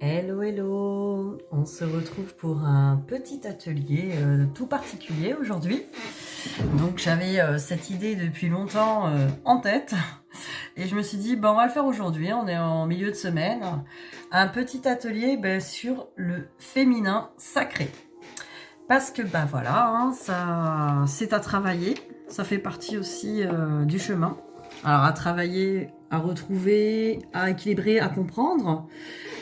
Hello, hello! On se retrouve pour un petit atelier tout particulier aujourd'hui. Donc j'avais cette idée depuis longtemps en tête et je me suis dit, on va le faire aujourd'hui, on est en milieu de semaine. Un petit atelier sur le féminin sacré. Parce que voilà, hein, ça c'est à travailler, ça fait partie aussi du chemin. Alors à travailler, à retrouver, à équilibrer, à comprendre.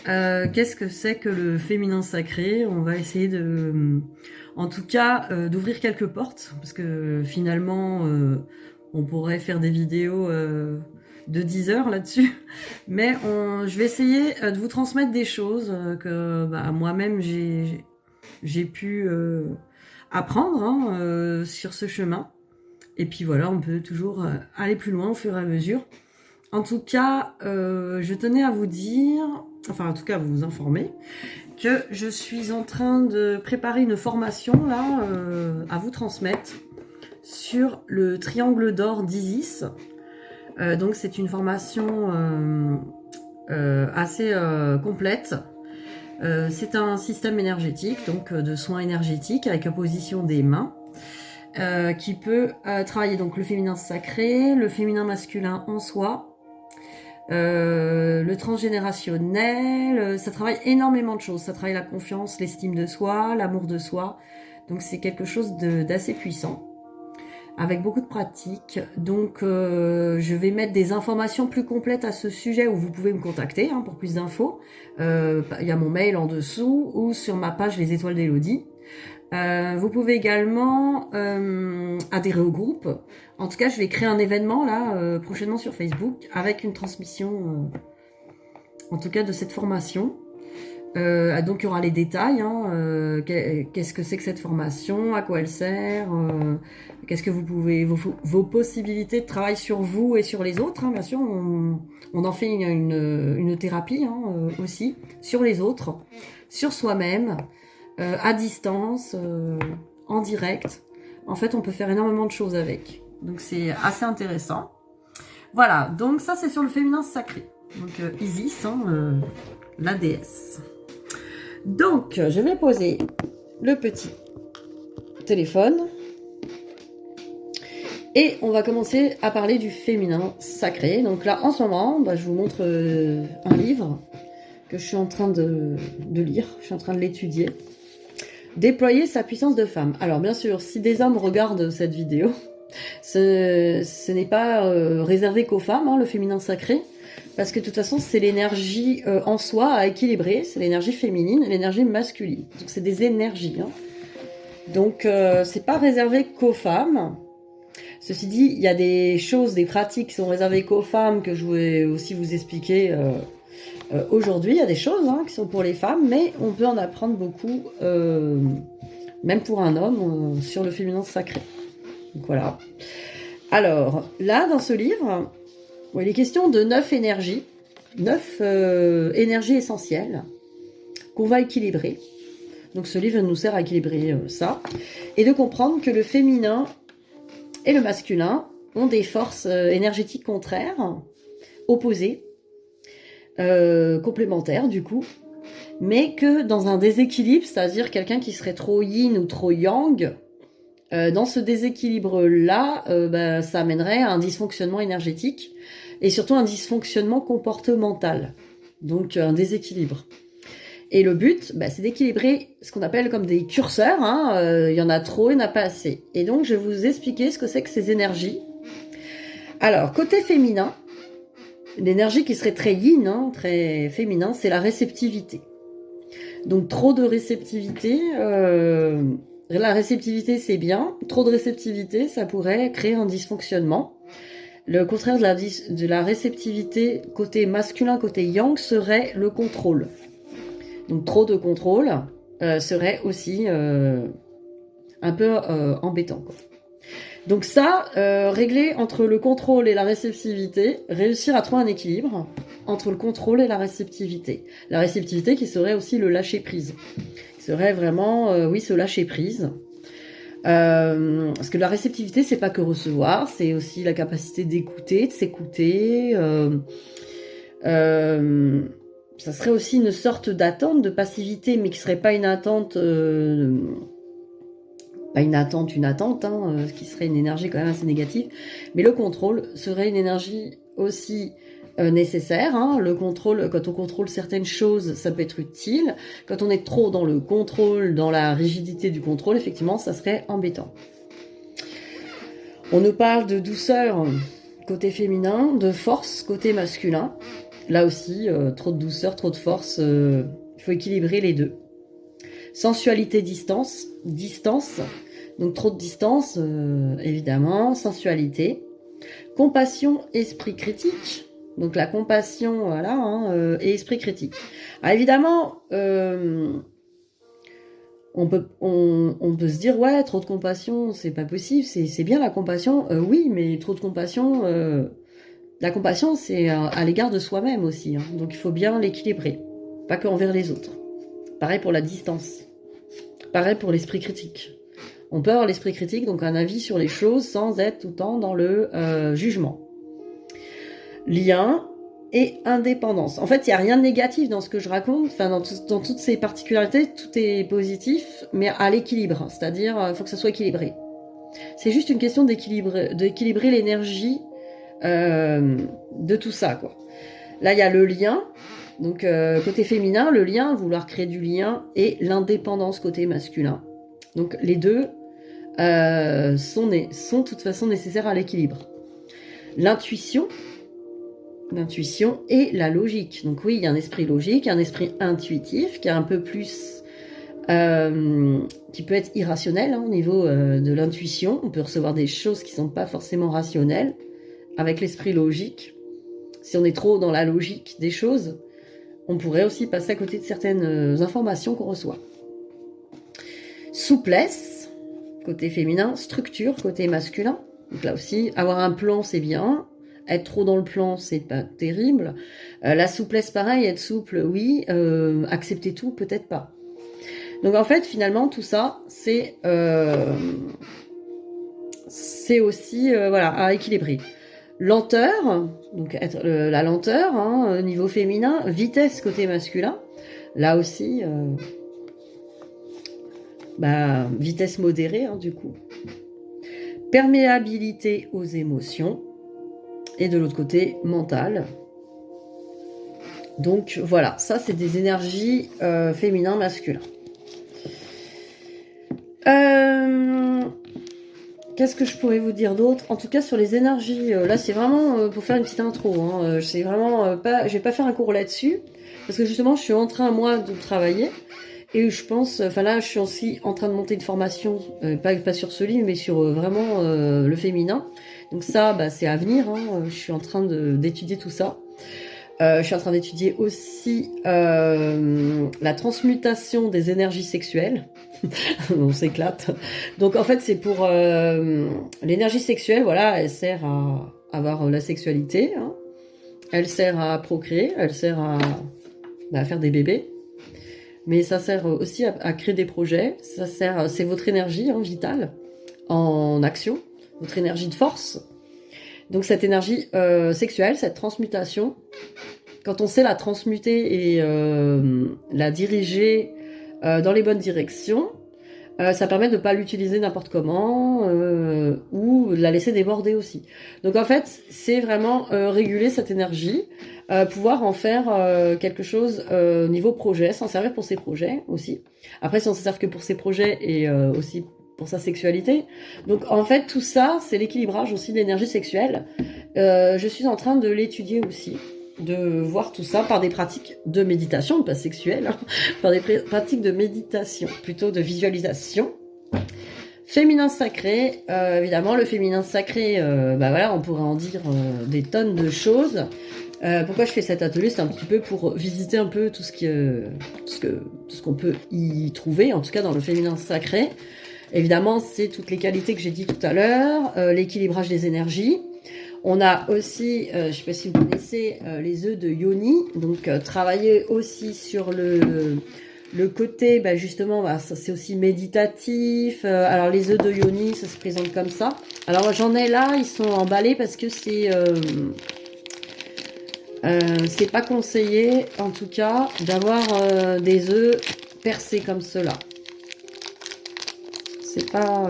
Qu'est-ce que c'est que le féminin sacré? On va essayer de, en tout cas, d'ouvrir quelques portes, parce que finalement, on pourrait faire des vidéos de 10 heures là-dessus, mais je vais essayer de vous transmettre des choses que moi-même j'ai pu apprendre sur ce chemin. Et puis voilà, on peut toujours aller plus loin au fur et à mesure. En tout cas, je tenais à vous dire, enfin en tout cas à vous informer, que je suis en train de préparer une formation là à vous transmettre sur le triangle d'or d'Isis. Donc c'est une formation assez complète. C'est un système énergétique, donc de soins énergétiques avec opposition des mains. Qui peut travailler donc le féminin sacré, le féminin masculin en soi, le transgénérationnel, ça travaille énormément de choses, ça travaille la confiance, l'estime de soi, l'amour de soi, donc c'est quelque chose d'assez puissant, avec beaucoup de pratique. Donc je vais mettre des informations plus complètes à ce sujet où vous pouvez me contacter pour plus d'infos. Il y a mon mail en dessous ou sur ma page Les Étoiles d'Élodie. Vous pouvez également adhérer au groupe. En tout cas, je vais créer un événement là prochainement sur Facebook avec une transmission, en tout cas de cette formation. Donc il y aura les détails. Qu'est-ce que c'est que cette formation, à quoi elle sert, qu'est-ce que vous pouvez, vos possibilités de travail sur vous et sur les autres. Bien sûr, on en fait une thérapie aussi sur les autres, sur soi-même. À distance, en direct. En fait, on peut faire énormément de choses avec. Donc, c'est assez intéressant. Voilà, donc ça, c'est sur le féminin sacré. Donc, Isis, la déesse. Donc, je vais poser le petit téléphone. Et on va commencer à parler du féminin sacré. Donc là, en ce moment, je vous montre un livre que je suis en train de lire. Je suis en train de l'étudier. Déployer sa puissance de femme. Alors bien sûr, si des hommes regardent cette vidéo, ce n'est pas réservé qu'aux femmes, le féminin sacré, parce que de toute façon, c'est l'énergie en soi à équilibrer, c'est l'énergie féminine et l'énergie masculine. Donc c'est des énergies. Donc c'est pas réservé qu'aux femmes. Ceci dit, il y a des choses, des pratiques qui sont réservées qu'aux femmes que je vais aussi vous expliquer aujourd'hui. Il y a des choses qui sont pour les femmes, mais on peut en apprendre beaucoup, même pour un homme, sur le féminin sacré. Donc voilà. Alors, là, dans ce livre, il est question de 9 énergies, 9 énergies essentielles qu'on va équilibrer. Donc ce livre nous sert à équilibrer ça, et de comprendre que le féminin et le masculin ont des forces énergétiques contraires, opposées, complémentaires du coup, mais que dans un déséquilibre, c'est-à-dire quelqu'un qui serait trop yin ou trop yang, dans ce déséquilibre-là, ça amènerait à un dysfonctionnement énergétique et surtout un dysfonctionnement comportemental, donc un déséquilibre. Et le but, c'est d'équilibrer ce qu'on appelle comme des curseurs. Il y en a trop, il n'y en a pas assez. Et donc, je vais vous expliquer ce que c'est que ces énergies. Alors, côté féminin, l'énergie qui serait très yin, très féminin, c'est la réceptivité. Donc trop de réceptivité, la réceptivité c'est bien, trop de réceptivité ça pourrait créer un dysfonctionnement. Le contraire de la réceptivité côté masculin, côté yang, serait le contrôle. Donc trop de contrôle serait aussi un peu embêtant, quoi. Donc ça, régler entre le contrôle et la réceptivité, réussir à trouver un équilibre entre le contrôle et la réceptivité. La réceptivité qui serait aussi le lâcher-prise. Qui serait vraiment, ce lâcher-prise. Parce que la réceptivité, c'est pas que recevoir, c'est aussi la capacité d'écouter, de s'écouter. ça serait aussi une sorte d'attente, de passivité, mais qui serait pas une attente, une attente, hein, qui serait une énergie quand même assez négative. Mais le contrôle serait une énergie aussi nécessaire. Hein. Le contrôle, quand on contrôle certaines choses, ça peut être utile. Quand on est trop dans le contrôle, dans la rigidité du contrôle, effectivement, ça serait embêtant. On nous parle de douceur côté féminin, de force côté masculin. Là aussi, trop de douceur, trop de force, il faut équilibrer les deux. Sensualité, distance, donc trop de distance, évidemment, sensualité. Compassion, esprit critique, donc la compassion, voilà, hein, et esprit critique. Alors évidemment, on peut se dire, ouais, trop de compassion, c'est pas possible, c'est bien la compassion, oui, mais trop de compassion, la compassion, c'est à l'égard de soi-même aussi, hein, donc il faut bien l'équilibrer, pas que envers les autres. Pareil pour la distance, pareil pour l'esprit critique. On peut avoir l'esprit critique, donc un avis sur les choses, sans être tout le temps dans le jugement. Lien et indépendance. En fait, il n'y a rien de négatif dans ce que je raconte, enfin dans toutes ces particularités, tout est positif, mais à l'équilibre, c'est-à-dire il faut que ça soit équilibré. C'est juste une question d'équilibrer l'énergie de tout ça, quoi. Là, il y a le lien, donc côté féminin, le lien, vouloir créer du lien, et l'indépendance côté masculin. Donc les deux sont de toute façon nécessaires à l'équilibre. L'intuition et la logique. Donc oui, il y a un esprit logique, un esprit intuitif qui est un peu plus... qui peut être irrationnel, hein, au niveau de l'intuition. On peut recevoir des choses qui ne sont pas forcément rationnelles avec l'esprit logique. Si on est trop dans la logique des choses, on pourrait aussi passer à côté de certaines informations qu'on reçoit. Souplesse, côté féminin. Structure, côté masculin. Donc là aussi, avoir un plan, c'est bien. Être trop dans le plan, c'est pas terrible. La souplesse, pareil, être souple, oui. Accepter tout, peut-être pas. Donc en fait, finalement, tout ça, c'est aussi voilà, à équilibrer. Lenteur, donc être la lenteur, hein, au niveau féminin. Vitesse, côté masculin. Là aussi, vitesse modérée, hein, du coup. Perméabilité aux émotions. Et de l'autre côté, mental. Donc voilà, ça c'est des énergies féminin, masculin. Qu'est-ce que je pourrais vous dire d'autre? En tout cas sur les énergies, là c'est vraiment pour faire une petite intro. Hein, c'est vraiment pas, je vais pas faire un cours là-dessus parce que justement je suis en train moi de travailler et je pense, enfin là je suis aussi en train de monter une formation, pas sur ce livre mais sur vraiment le féminin. Donc ça, c'est à venir. Hein, je suis en train d'étudier tout ça. Je suis en train d'étudier aussi la transmutation des énergies sexuelles. On s'éclate. Donc en fait, c'est pour l'énergie sexuelle, voilà, elle sert à avoir la sexualité. Hein. Elle sert à procréer, elle sert à faire des bébés. Mais ça sert aussi à créer des projets. Ça sert, c'est votre énergie vitale en action, votre énergie de force. Donc cette énergie sexuelle, cette transmutation, quand on sait la transmuter et la diriger dans les bonnes directions, ça permet de ne pas l'utiliser n'importe comment ou de la laisser déborder aussi. Donc en fait, c'est vraiment réguler cette énergie, pouvoir en faire quelque chose au niveau projet, s'en servir pour ses projets aussi. Après, si on se sert que pour ses projets et aussi pour sa sexualité. Donc en fait, tout ça, c'est l'équilibrage aussi de l'énergie sexuelle. Je suis en train de l'étudier aussi, de voir tout ça par des pratiques de méditation, pas sexuelle, hein, par des pratiques de méditation, plutôt de visualisation. Féminin sacré, évidemment, le féminin sacré, voilà, on pourrait en dire des tonnes de choses. Pourquoi je fais cet atelier? C'est un petit peu pour visiter un peu tout ce qu'on peut y trouver, en tout cas dans le féminin sacré. Évidemment, c'est toutes les qualités que j'ai dit tout à l'heure, l'équilibrage des énergies. On a aussi, je ne sais pas si vous connaissez, les œufs de Yoni. Donc, travailler aussi sur le côté, justement, c'est aussi méditatif. Alors, les œufs de Yoni, ça se présente comme ça. Alors, j'en ai là, ils sont emballés parce que c'est C'est pas conseillé, en tout cas, d'avoir des œufs percés comme cela. C'est pas...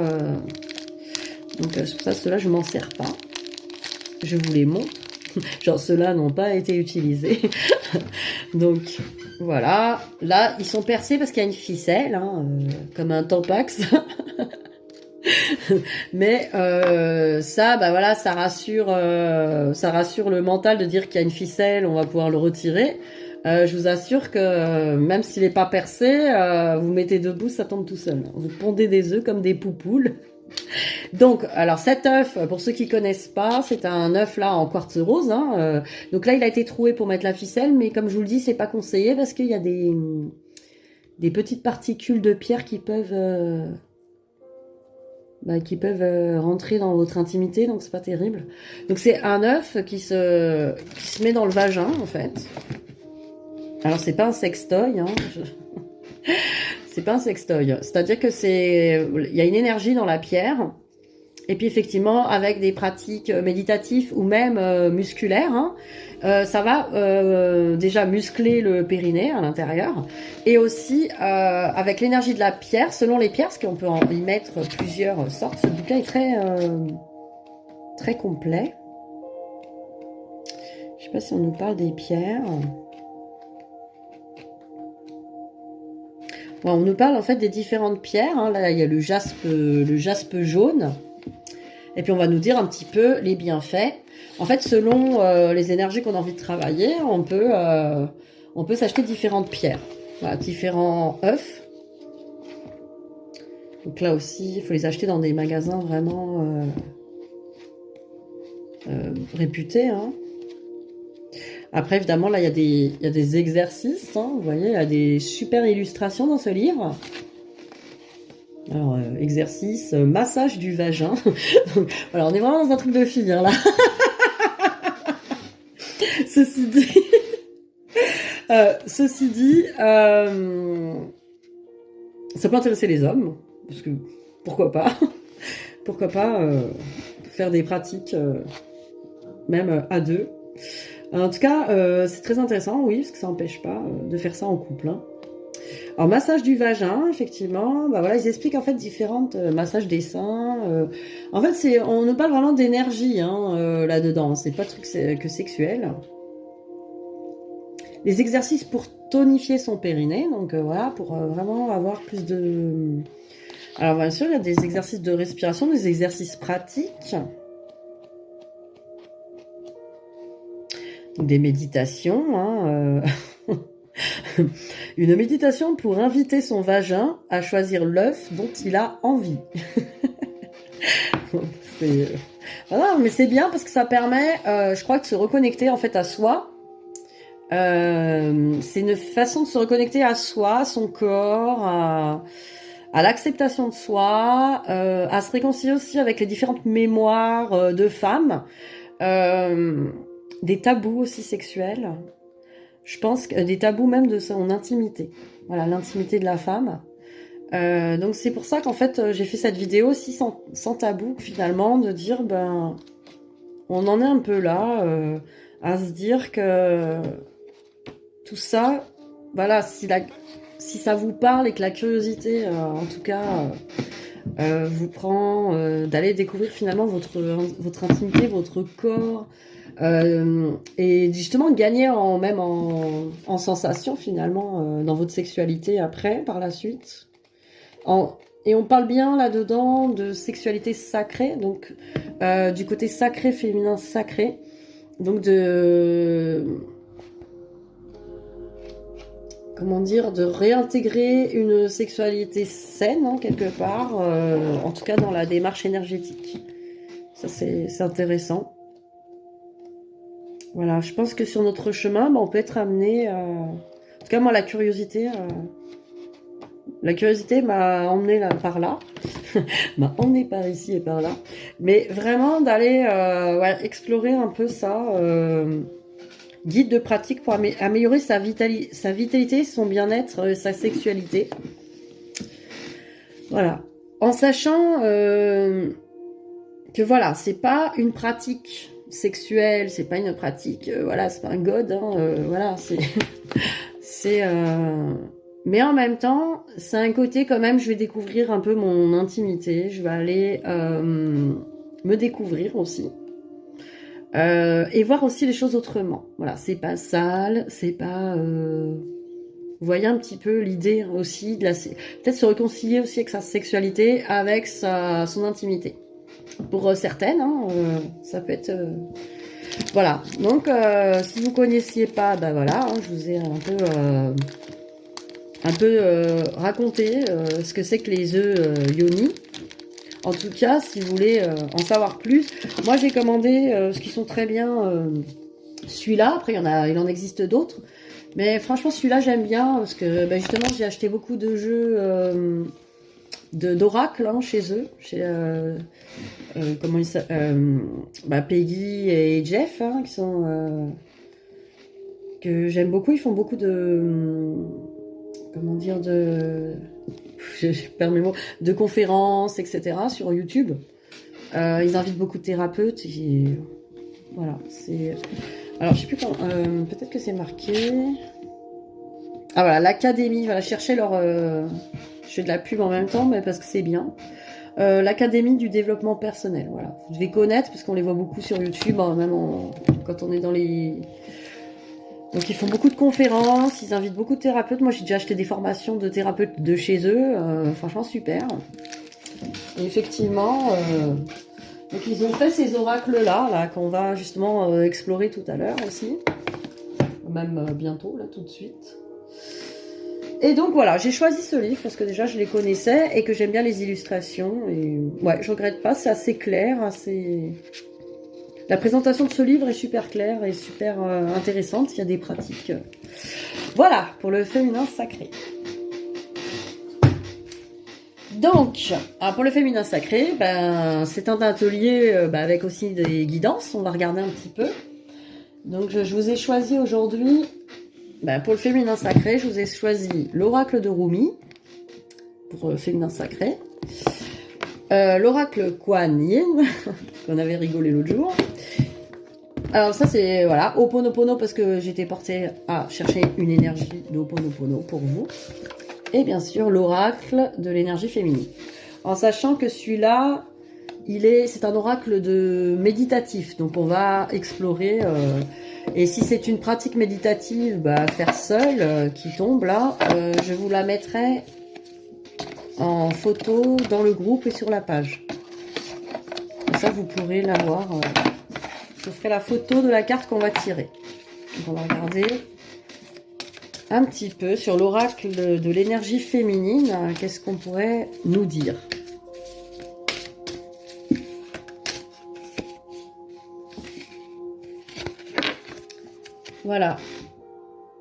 Donc, c'est pour ça, ceux-là, je m'en sers pas. Je vous les montre. Genre, ceux-là n'ont pas été utilisés. Donc, voilà. Là, ils sont percés parce qu'il y a une ficelle, hein, comme un Tampax. Mais ça, bah voilà, ça rassure le mental de dire qu'il y a une ficelle, on va pouvoir le retirer. Je vous assure que même s'il n'est pas percé, vous mettez debout, ça tombe tout seul. Vous pondez des œufs comme des poupoules. Donc, alors cet œuf, pour ceux qui connaissent pas, c'est un œuf là en quartz rose. Hein, donc là, il a été troué pour mettre la ficelle, mais comme je vous le dis, c'est pas conseillé parce qu'il y a des petites particules de pierre qui peuvent rentrer dans votre intimité, donc c'est pas terrible. Donc c'est un œuf qui se met dans le vagin en fait. Alors c'est pas un sextoy, hein. C'est pas un sextoy. C'est-à-dire que il y a une énergie dans la pierre. Et puis effectivement, avec des pratiques méditatives ou même musculaires, hein, ça va déjà muscler le périnée à l'intérieur. Et aussi, avec l'énergie de la pierre, selon les pierres, parce qu'on peut y mettre plusieurs sortes. Ce bouquin est très complet. Je sais pas si on nous parle des pierres. Bon, on nous parle en fait des différentes pierres. Hein. Là, il y a le jaspe jaune. Et puis on va nous dire un petit peu les bienfaits. En fait, selon les énergies qu'on a envie de travailler, on peut s'acheter différentes pierres. Voilà, différents œufs. Donc là aussi, il faut les acheter dans des magasins vraiment réputés. Hein. Après, évidemment, là, il y a des exercices. Hein, vous voyez, il y a des super illustrations dans ce livre. Alors, exercice, massage du vagin. Donc, voilà, on est vraiment dans un truc de fille, hein, là. Ceci dit, ça peut intéresser les hommes, parce que pourquoi pas pourquoi pas faire des pratiques même à deux. En tout cas, c'est très intéressant, oui, parce que ça n'empêche pas de faire ça en couple. Hein. Alors, massage du vagin, effectivement, bah voilà, ils expliquent en fait différentes massages des seins. En fait, on nous parle vraiment d'énergie hein, là-dedans, c'est pas truc que sexuel. Les exercices pour tonifier son périnée, donc voilà, pour vraiment avoir plus de... Alors bien sûr, il y a des exercices de respiration, des exercices pratiques. Donc, des méditations, hein, une méditation pour inviter son vagin à choisir l'œuf dont il a envie. Voilà, mais c'est bien parce que ça permet, je crois, de se reconnecter en fait à soi. C'est une façon de se reconnecter à soi, à son corps, à l'acceptation de soi, à se réconcilier aussi avec les différentes mémoires de femmes, des tabous aussi sexuels. Je pense que des tabous même de son intimité. Voilà, l'intimité de la femme. Donc c'est pour ça qu'en fait j'ai fait cette vidéo aussi sans tabou finalement, de dire ben on en est un peu là à se dire que tout ça, voilà, si ça vous parle et que la curiosité en tout cas vous prend d'aller découvrir finalement votre intimité, votre corps, et justement gagner même en sensation finalement dans votre sexualité après, par la suite. Et on parle bien là-dedans de sexualité sacrée, donc du côté sacré, féminin sacré, donc comment dire, de réintégrer une sexualité saine, hein, quelque part, en tout cas dans la démarche énergétique. Ça, c'est intéressant. Voilà, je pense que sur notre chemin, on peut être amené... En tout cas, moi, la curiosité m'a emmené par là. M'a emmené par ici et par là. Mais vraiment d'aller explorer un peu ça... guide de pratique pour améliorer sa vitalité, son bien-être, sa sexualité. Voilà. En sachant que voilà, c'est pas une pratique sexuelle, c'est pas une pratique, voilà, c'est pas un god, hein, voilà, c'est mais en même temps, c'est un côté quand même, je vais découvrir un peu mon intimité, je vais aller me découvrir aussi. Et voir aussi les choses autrement. Voilà, c'est pas sale, c'est pas... Vous voyez un petit peu l'idée aussi de la... Peut-être se réconcilier aussi avec sa sexualité, avec son intimité. Pour certaines, hein, ça peut être... Voilà, donc si vous connaissiez pas, ben voilà, hein, je vous ai un peu raconté ce que c'est que les œufs yoni. En tout cas, si vous voulez en savoir plus, moi j'ai commandé ce qui sont très bien, celui-là. Après, il en existe d'autres. Mais franchement, celui-là, j'aime bien parce que justement, j'ai acheté beaucoup de jeux d'oracle hein, chez eux. Chez, comment ils s'appellent Peggy et Jeff, hein, qui sont... que j'aime beaucoup. Ils font beaucoup de... comment dire je perds mes mots, de conférences, etc. sur YouTube. Ils invitent beaucoup de thérapeutes. Et voilà, c'est... Alors, je sais plus quand... peut-être que c'est marqué... Ah voilà, l'académie. Voilà, chercher leur... je fais de la pub en même temps, mais parce que c'est bien. L'académie du développement personnel. Voilà, je vais connaître parce qu'on les voit beaucoup sur YouTube, hein, même quand on est dans les... Donc ils font beaucoup de conférences, ils invitent beaucoup de thérapeutes. Moi j'ai déjà acheté des formations de thérapeutes de chez eux, franchement super. Et effectivement, donc ils ont fait ces oracles là qu'on va justement explorer tout à l'heure aussi, même bientôt là tout de suite. Et donc voilà, j'ai choisi ce livre parce que déjà je les connaissais et que j'aime bien les illustrations. Et ouais, je regrette pas, c'est assez clair, assez... La présentation de ce livre est super claire et super intéressante. Il y a des pratiques. Voilà, pour le féminin sacré. Donc, pour le féminin sacré, c'est un atelier avec aussi des guidances. On va regarder un petit peu. Donc, je vous ai choisi aujourd'hui, pour le féminin sacré, je vous ai choisi l'oracle de Rumi, pour le féminin sacré. L'oracle Kuan Yin, qu'on avait rigolé l'autre jour. Alors ça c'est, voilà, Ho'oponopono parce que j'étais portée à chercher une énergie d'Ho'oponopono pour vous. Et bien sûr l'oracle de l'énergie féminine. En sachant que celui-là, c'est un oracle de méditatif. Donc on va explorer, et si c'est une pratique méditative, faire seul, qui tombe là, je vous la mettrai en photo dans le groupe et sur la page. Comme ça vous pourrez la voir. Je ferai la photo de la carte qu'on va tirer. Donc on va regarder un petit peu sur l'oracle de l'énergie féminine. Qu'est-ce qu'on pourrait nous dire? Voilà.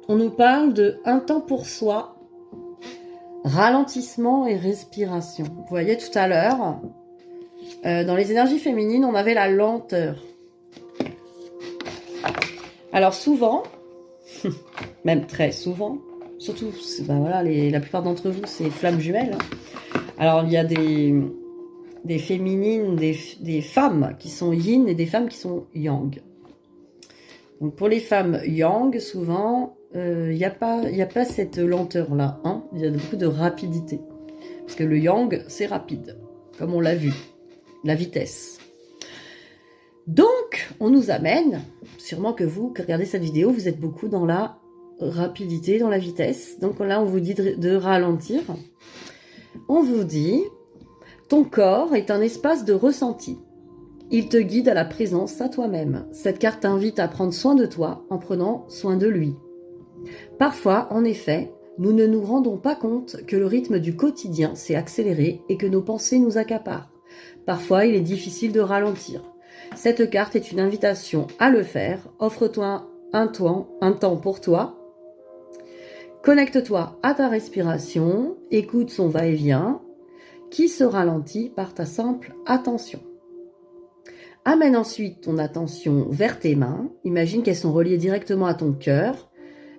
On nous parle de un temps pour soi, ralentissement et respiration. Vous voyez tout à l'heure, dans les énergies féminines, on avait la lenteur. Alors souvent, même très souvent, surtout, voilà, la plupart d'entre vous, c'est flammes jumelles. Alors il y a des féminines, des femmes qui sont yin et des femmes qui sont yang. Donc pour les femmes yang, souvent, il n'y a pas cette lenteur-là. Hein, il y a beaucoup de rapidité. Parce que le yang, c'est rapide, comme on l'a vu, la vitesse. Donc, on nous amène, sûrement que vous, qui regardez cette vidéo, vous êtes beaucoup dans la rapidité, dans la vitesse. Donc là, on vous dit de ralentir. On vous dit, ton corps est un espace de ressenti. Il te guide à la présence à toi-même. Cette carte t'invite à prendre soin de toi en prenant soin de lui. Parfois, en effet, nous ne nous rendons pas compte que le rythme du quotidien s'est accéléré et que nos pensées nous accaparent. Parfois, il est difficile de ralentir. Cette carte est une invitation à le faire. Offre-toi un temps pour toi. Connecte-toi à ta respiration. Écoute son va-et-vient qui se ralentit par ta simple attention. Amène ensuite ton attention vers tes mains. Imagine qu'elles sont reliées directement à ton cœur.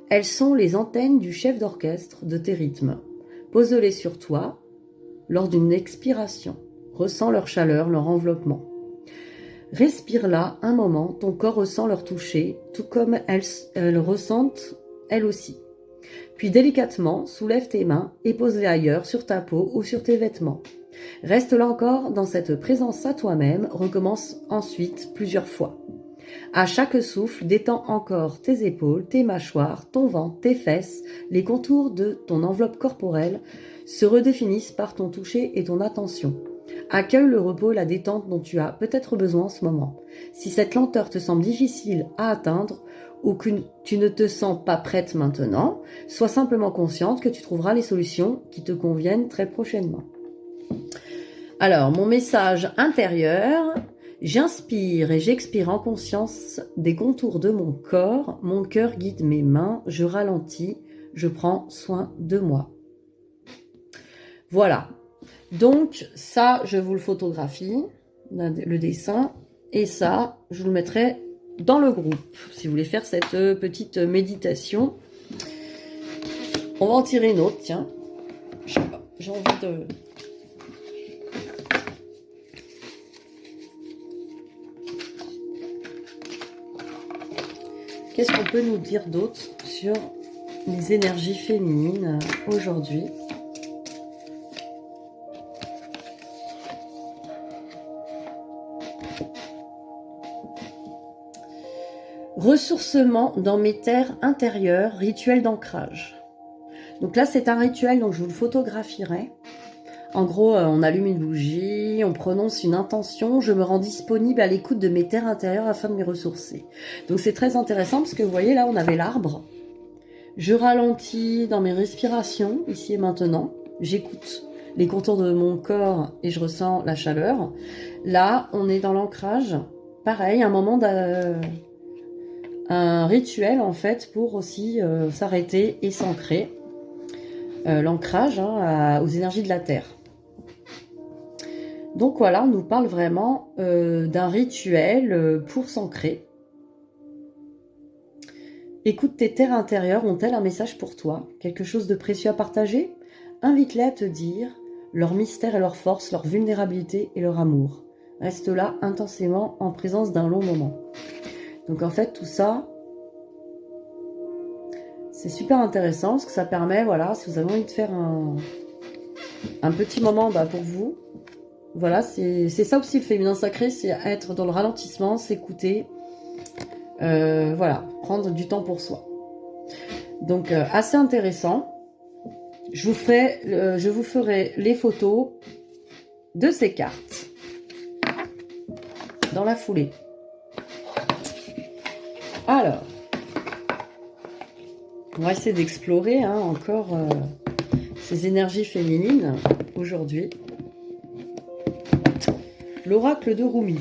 Elles sont les antennes du chef d'orchestre de tes rythmes. Pose-les sur toi lors d'une expiration. Ressens leur chaleur, leur enveloppement. Respire là un moment, ton corps ressent leur toucher, tout comme elles ressentent elles aussi. Puis délicatement, soulève tes mains et pose-les ailleurs, sur ta peau ou sur tes vêtements. Reste là encore dans cette présence à toi-même, recommence ensuite plusieurs fois. À chaque souffle, détends encore tes épaules, tes mâchoires, ton ventre, tes fesses, les contours de ton enveloppe corporelle se redéfinissent par ton toucher et ton attention. Accueille le repos et la détente dont tu as peut-être besoin en ce moment. Si cette lenteur te semble difficile à atteindre ou que tu ne te sens pas prête maintenant, sois simplement consciente que tu trouveras les solutions qui te conviennent très prochainement. Alors, mon message intérieur, j'inspire et j'expire en conscience des contours de mon corps, mon cœur guide mes mains, je ralentis, je prends soin de moi. Voilà. Donc, ça, je vous le photographie, le dessin, et ça, je vous le mettrai dans le groupe, si vous voulez faire cette petite méditation. On va en tirer une autre, tiens. Je sais pas, j'ai envie de... Qu'est-ce qu'on peut nous dire d'autre sur les énergies féminines aujourd'hui ? Ressourcement dans mes terres intérieures, rituel d'ancrage. Donc là, c'est un rituel, donc je vous le photographierai. En gros, on allume une bougie, on prononce une intention, je me rends disponible à l'écoute de mes terres intérieures afin de m'y ressourcer. Donc c'est très intéressant parce que vous voyez, là, on avait l'arbre. Je ralentis dans mes respirations, ici et maintenant. J'écoute les contours de mon corps et je ressens la chaleur. Là, on est dans l'ancrage. Pareil, un moment un rituel en fait pour aussi s'arrêter et s'ancrer. L'ancrage aux énergies de la Terre. Donc voilà, on nous parle vraiment d'un rituel pour s'ancrer. Écoute, tes terres intérieures ont-elles un message pour toi? Quelque chose de précieux à partager? Invite-les à te dire leur mystère et leur force, leur vulnérabilité et leur amour. Reste là intensément en présence d'un long moment. Donc en fait, tout ça, c'est super intéressant parce que ça permet, voilà, si vous avez envie de faire un petit moment pour vous, voilà, c'est ça aussi le féminin sacré, c'est être dans le ralentissement, s'écouter, voilà, prendre du temps pour soi. Donc assez intéressant. Je vous ferai les photos de ces cartes dans la foulée. Alors, on va essayer d'explorer encore ces énergies féminines aujourd'hui. L'oracle de Rumi.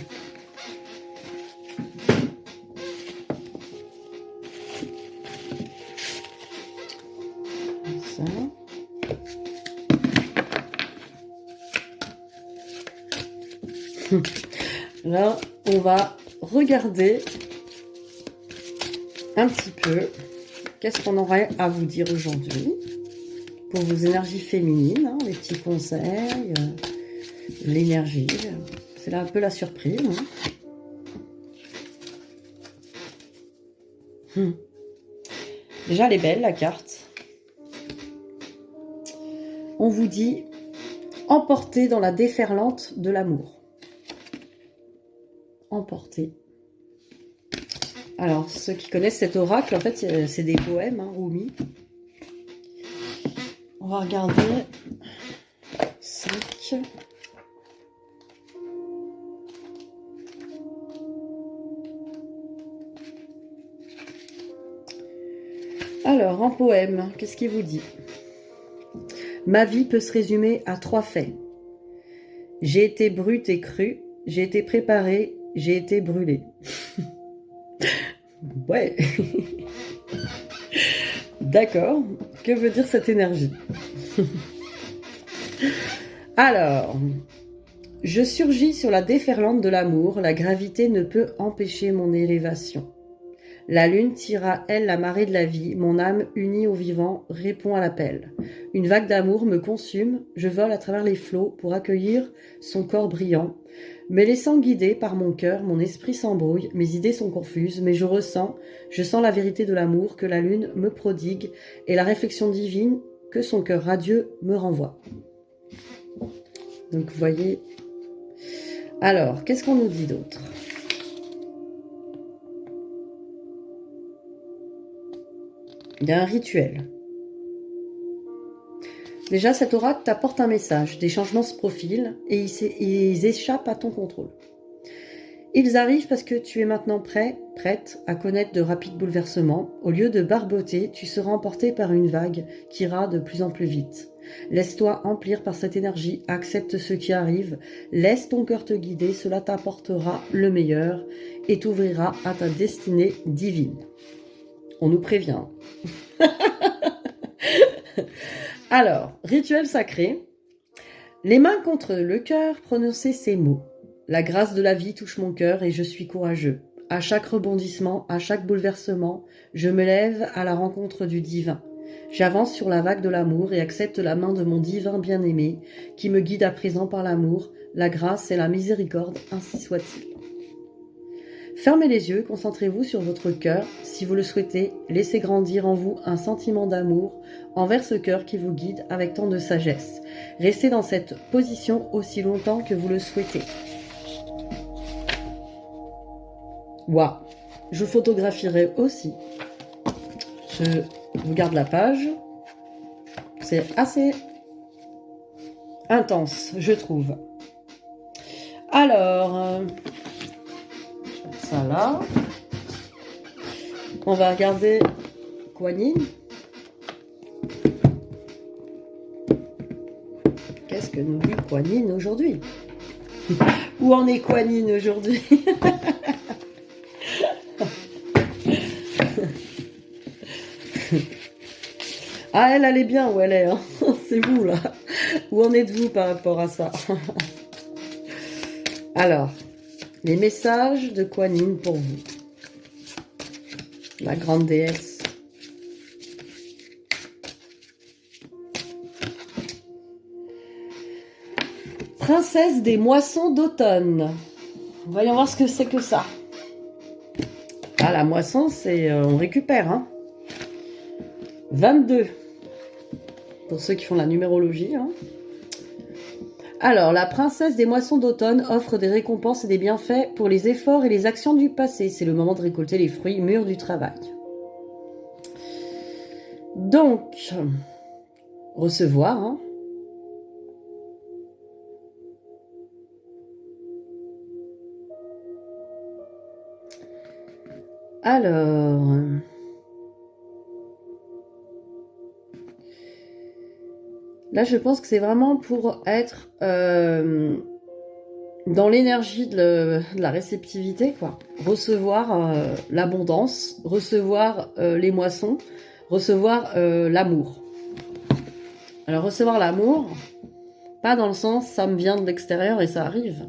Ça. Là, on va regarder un petit peu qu'est-ce qu'on aurait à vous dire aujourd'hui pour vos énergies féminines, les petits conseils, l'énergie. C'est là un peu la surprise. Déjà, elle est belle, la carte. On vous dit emporter dans la déferlante de l'amour. Emporter. Alors, ceux qui connaissent cet oracle, en fait, c'est des poèmes, Rumi. On va regarder 5. Alors, en poème, qu'est-ce qu'il vous dit? Ma vie peut se résumer à 3 faits. J'ai été brute et crue, j'ai été préparée, j'ai été brûlée. Ouais. D'accord. Que veut dire cette énergie? Alors, je surgis sur la déferlante de l'amour, la gravité ne peut empêcher mon élévation. La lune tire à elle la marée de la vie, mon âme unie au vivant répond à l'appel. Une vague d'amour me consume, je vole à travers les flots pour accueillir son corps brillant. Me laissant guider par mon cœur, mon esprit s'embrouille, mes idées sont confuses, mais je sens la vérité de l'amour que la lune me prodigue et la réflexion divine que son cœur radieux me renvoie. Donc vous voyez. Alors, qu'est-ce qu'on nous dit d'autre? Il y a un rituel. Déjà, cette aura t'apporte un message. Des changements se profilent et ils échappent à ton contrôle. Ils arrivent parce que tu es maintenant prête à connaître de rapides bouleversements. Au lieu de barboter, tu seras emporté par une vague qui ira de plus en plus vite. Laisse-toi emplir par cette énergie, accepte ce qui arrive, laisse ton cœur te guider, cela t'apportera le meilleur et t'ouvrira à ta destinée divine. On nous prévient. Alors, rituel sacré. Les mains contre le cœur, prononcez ces mots. La grâce de la vie touche mon cœur et je suis courageux. À chaque rebondissement, à chaque bouleversement, je me lève à la rencontre du divin. J'avance sur la vague de l'amour et accepte la main de mon divin bien-aimé qui me guide à présent par l'amour, la grâce et la miséricorde, ainsi soit-il. Fermez les yeux, concentrez-vous sur votre cœur. Si vous le souhaitez, laissez grandir en vous un sentiment d'amour envers ce cœur qui vous guide avec tant de sagesse. Restez dans cette position aussi longtemps que vous le souhaitez. Waouh! Je photographierai aussi. Je vous garde la page. C'est assez intense, je trouve. Alors... ça là. On va regarder Kuan Yin. Qu'est-ce que nous dit Kuan Yin aujourd'hui? Où en est Kuan Yin aujourd'hui? Ah, elle est bien où elle est, hein. C'est vous là. Où en êtes-vous par rapport à ça? Alors, les messages de Kuan Yin pour vous. La grande déesse. Princesse des moissons d'automne. Voyons voir ce que c'est que ça. Ah, la moisson, c'est... on récupère, hein. 22. Pour ceux qui font la numérologie, hein. Alors, la princesse des moissons d'automne offre des récompenses et des bienfaits pour les efforts et les actions du passé. C'est le moment de récolter les fruits mûrs du travail. Donc, recevoir, hein. Alors... là, je pense que c'est vraiment pour être dans l'énergie de la réceptivité, quoi. Recevoir l'abondance, recevoir les moissons, recevoir l'amour. Alors, recevoir l'amour, pas dans le sens ça me vient de l'extérieur et ça arrive.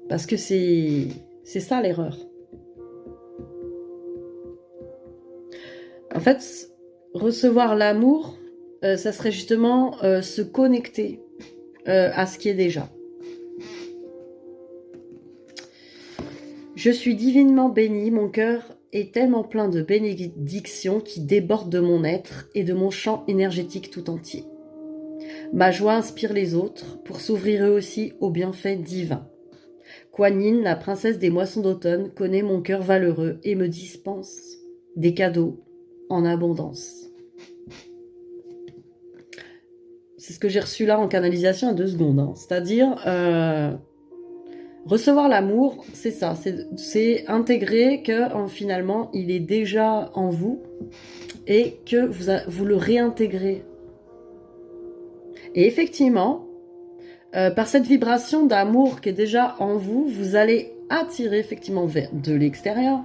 Parce que c'est ça l'erreur. En fait, recevoir l'amour... ça serait justement se connecter à ce qui est déjà. Je suis divinement bénie, mon cœur est tellement plein de bénédictions qui débordent de mon être et de mon champ énergétique tout entier. Ma joie inspire les autres pour s'ouvrir eux aussi aux bienfaits divins. Kuan Yin, la princesse des moissons d'automne, connaît mon cœur valeureux et me dispense des cadeaux en abondance. C'est ce que j'ai reçu là en canalisation à 2 secondes. Hein. C'est-à-dire, recevoir l'amour, c'est ça. C'est intégrer que finalement, il est déjà en vous et que vous le réintégrez. Et effectivement, par cette vibration d'amour qui est déjà en vous, vous allez attirer effectivement vers de l'extérieur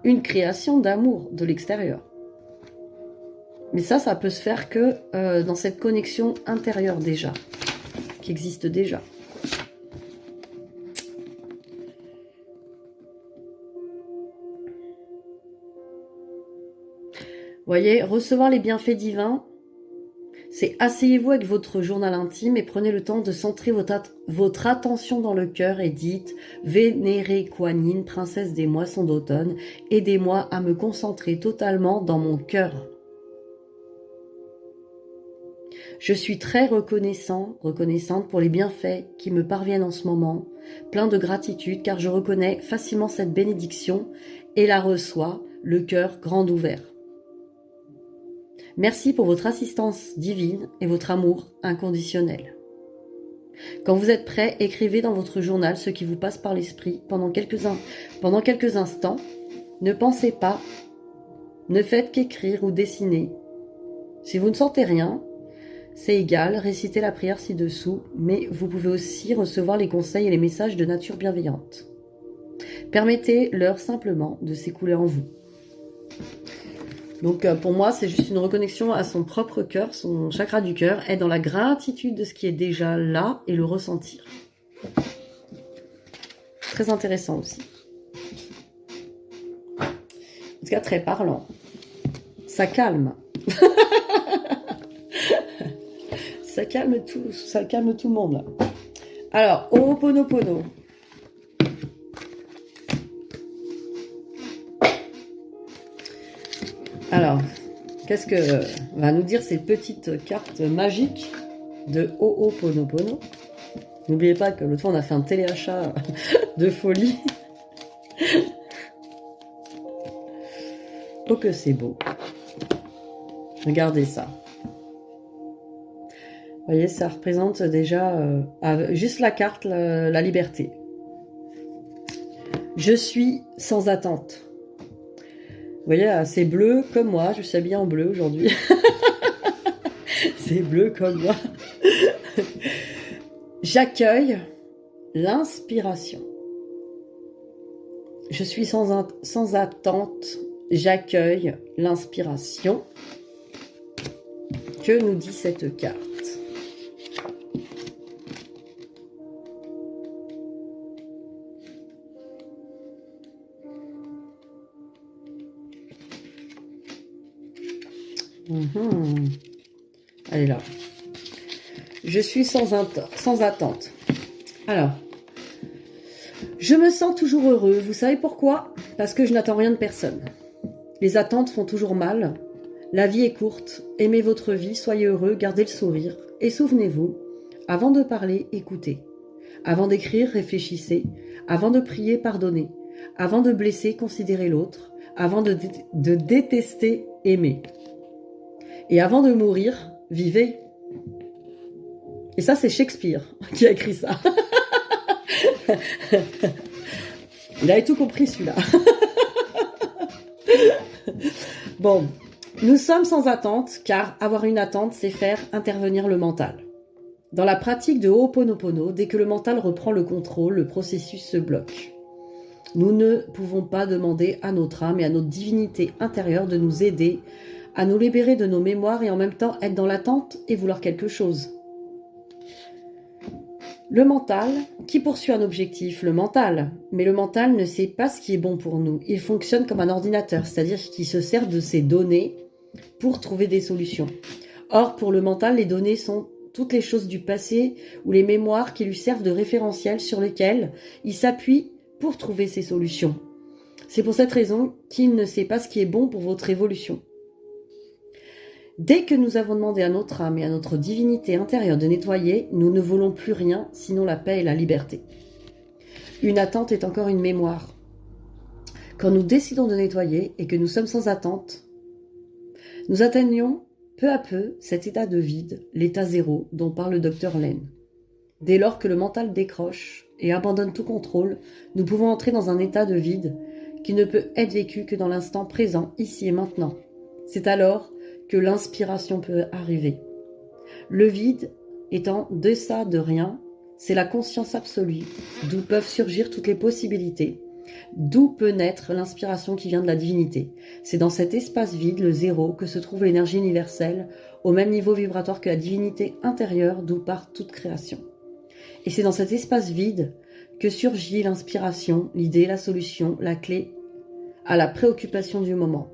une création d'amour de l'extérieur. Mais ça peut se faire que dans cette connexion intérieure déjà, qui existe déjà. Voyez, recevoir les bienfaits divins, c'est asseyez-vous avec votre journal intime et prenez le temps de centrer votre attention dans le cœur et dites « Vénérée Kuan Yin, princesse des moissons d'automne, aidez-moi à me concentrer totalement dans mon cœur. » Je suis très reconnaissante pour les bienfaits qui me parviennent en ce moment, plein de gratitude car je reconnais facilement cette bénédiction et la reçois, le cœur grand ouvert. Merci pour votre assistance divine et votre amour inconditionnel. Quand vous êtes prêt, écrivez dans votre journal ce qui vous passe par l'esprit pendant quelques instants. Ne pensez pas, ne faites qu'écrire ou dessiner. Si vous ne sentez rien, c'est égal, récitez la prière ci-dessous, mais vous pouvez aussi recevoir les conseils et les messages de nature bienveillante. Permettez-leur simplement de s'écouler en vous. Donc pour moi, c'est juste une reconnexion à son propre cœur, son chakra du cœur, être dans la gratitude de ce qui est déjà là et le ressentir. Très intéressant aussi. En tout cas, très parlant. Ça calme. Ça calme tout le monde là. Alors, Ho'oponopono. Alors, qu'est-ce que va nous dire ces petites cartes magiques de Ho'oponopono? N'oubliez pas que l'autre fois on a fait un téléachat de folie. Oh que c'est beau. Regardez ça. Vous voyez, ça représente déjà juste la carte, la liberté. Je suis sans attente. Vous voyez, c'est bleu comme moi. Je suis habillée en bleu aujourd'hui. C'est bleu comme moi. J'accueille l'inspiration. Je suis sans attente. J'accueille l'inspiration. Que nous dit cette carte? Elle est là. Je suis sans attente. Alors, je me sens toujours heureux. Vous savez pourquoi? Parce que je n'attends rien de personne. Les attentes font toujours mal. La vie est courte. Aimez votre vie, soyez heureux, gardez le sourire. Et souvenez-vous, avant de parler, écoutez. Avant d'écrire, réfléchissez. Avant de prier, pardonnez. Avant de blesser, considérez l'autre. Avant de détester, aimez. Et avant de mourir, vivez. Et ça, c'est Shakespeare qui a écrit ça. Il avait tout compris, celui-là. Bon, nous sommes sans attente, car avoir une attente, c'est faire intervenir le mental. Dans la pratique de Ho'oponopono, dès que le mental reprend le contrôle, le processus se bloque. Nous ne pouvons pas demander à notre âme et à notre divinité intérieure de nous aider à nous libérer de nos mémoires et en même temps être dans l'attente et vouloir quelque chose. Le mental, qui poursuit un objectif? Le mental. Mais le mental ne sait pas ce qui est bon pour nous. Il fonctionne comme un ordinateur, c'est-à-dire qu'il se sert de ses données pour trouver des solutions. Or, pour le mental, les données sont toutes les choses du passé ou les mémoires qui lui servent de référentiel sur lesquels il s'appuie pour trouver ses solutions. C'est pour cette raison qu'il ne sait pas ce qui est bon pour votre évolution. Dès que nous avons demandé à notre âme et à notre divinité intérieure de nettoyer, nous ne voulons plus rien, sinon la paix et la liberté. Une attente est encore une mémoire. Quand nous décidons de nettoyer et que nous sommes sans attente, nous atteignons peu à peu cet état de vide, l'état zéro dont parle le docteur Len. Dès lors que le mental décroche et abandonne tout contrôle, nous pouvons entrer dans un état de vide qui ne peut être vécu que dans l'instant présent, ici et maintenant. C'est alors que l'inspiration peut arriver. Le vide étant deçà de rien, c'est la conscience absolue, d'où peuvent surgir toutes les possibilités, d'où peut naître l'inspiration qui vient de la divinité. C'est dans cet espace vide, le zéro, que se trouve l'énergie universelle, au même niveau vibratoire que la divinité intérieure, d'où part toute création. Et c'est dans cet espace vide que surgit l'inspiration, l'idée, la solution, la clé à la préoccupation du moment.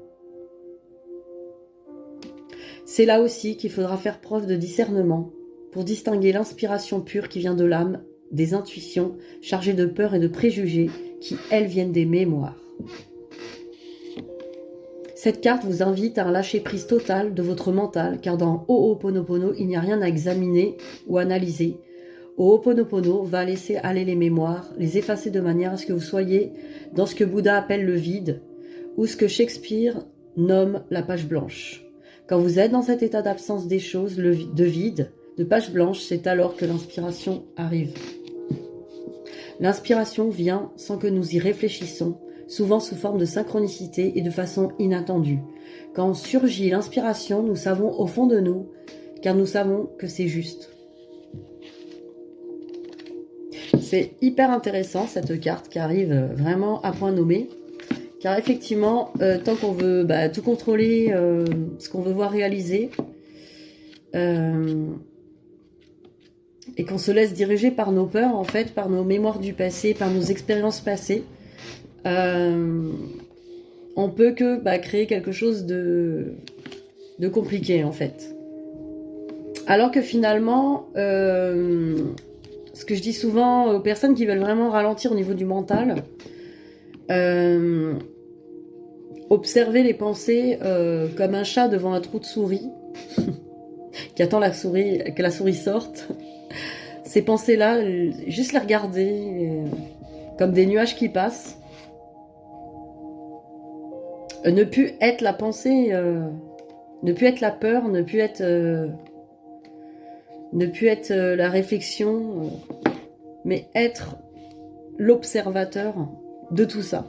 C'est là aussi qu'il faudra faire preuve de discernement pour distinguer l'inspiration pure qui vient de l'âme des intuitions chargées de peur et de préjugés qui, elles, viennent des mémoires. Cette carte vous invite à un lâcher-prise total de votre mental, car dans Ho'oponopono, il n'y a rien à examiner ou analyser. Ho'oponopono va laisser aller les mémoires, les effacer de manière à ce que vous soyez dans ce que Bouddha appelle le vide, ou ce que Shakespeare nomme la page blanche. Quand vous êtes dans cet état d'absence des choses, de vide, de page blanche, c'est alors que l'inspiration arrive. L'inspiration vient sans que nous y réfléchissons, souvent sous forme de synchronicité et de façon inattendue. Quand surgit l'inspiration, nous savons au fond de nous, car nous savons que c'est juste. C'est hyper intéressant cette carte qui arrive vraiment à point nommé, car effectivement, tant qu'on veut tout contrôler, ce qu'on veut voir réaliser, et qu'on se laisse diriger par nos peurs, en fait, par nos mémoires du passé, par nos expériences passées, on peut que créer quelque chose de compliqué, en fait. Alors que finalement, ce que je dis souvent aux personnes qui veulent vraiment ralentir au niveau du mental, observer les pensées comme un chat devant un trou de souris, qui attend que la souris sorte. Ces pensées-là, juste les regarder comme des nuages qui passent. Ne plus être la pensée, ne plus être la peur, ne plus être la réflexion, mais être l'observateur de tout ça.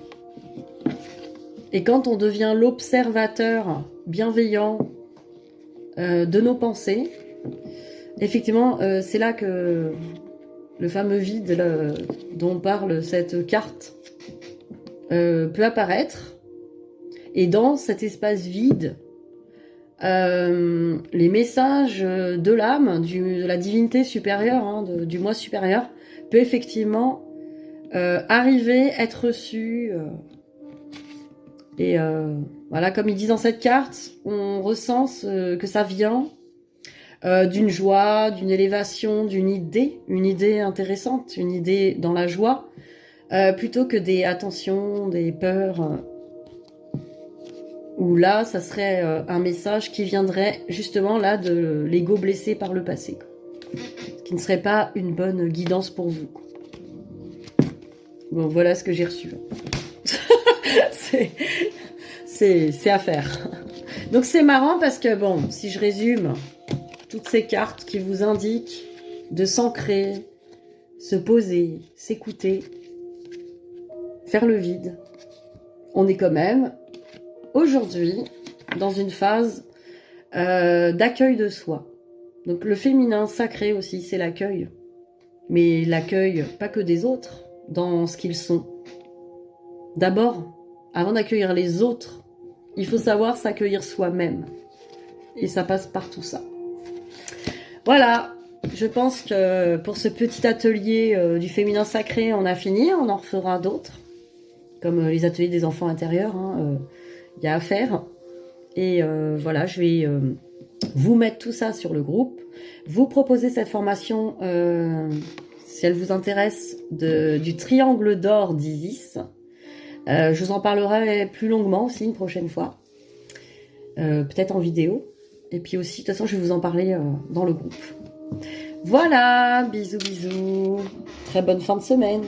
Et quand on devient l'observateur bienveillant de nos pensées, effectivement, c'est là que le fameux vide dont parle cette carte peut apparaître. Et dans cet espace vide, les messages de l'âme, de la divinité supérieure, du moi supérieur, peut effectivement arriver, être reçu. Et voilà, comme ils disent dans cette carte, on ressent que ça vient d'une joie, d'une élévation, une idée intéressante, une idée dans la joie, plutôt que des attentions, des peurs. Où là, ça serait un message qui viendrait justement là de l'ego blessé par le passé, quoi. Ce qui ne serait pas une bonne guidance pour vous, quoi. Bon, voilà ce que j'ai reçu. C'est à faire. Donc c'est marrant parce que, bon, si je résume toutes ces cartes qui vous indiquent de s'ancrer, se poser, s'écouter, faire le vide, on est quand même aujourd'hui dans une phase d'accueil de soi. Donc le féminin sacré aussi, c'est l'accueil. Mais l'accueil, pas que des autres, dans ce qu'ils sont. D'abord, avant d'accueillir les autres, il faut savoir s'accueillir soi-même. Et ça passe par tout ça. Voilà, je pense que pour ce petit atelier du féminin sacré, on a fini. On en refera d'autres, comme les ateliers des enfants intérieurs. Il y a à faire. Et voilà, je vais vous mettre tout ça sur le groupe. Vous proposer cette formation, si elle vous intéresse, du triangle d'or d'Isis. Je vous en parlerai plus longuement aussi une prochaine fois. Peut-être en vidéo. Et puis aussi, de toute façon, je vais vous en parler dans le groupe. Voilà, bisous, bisous. Très bonne fin de semaine.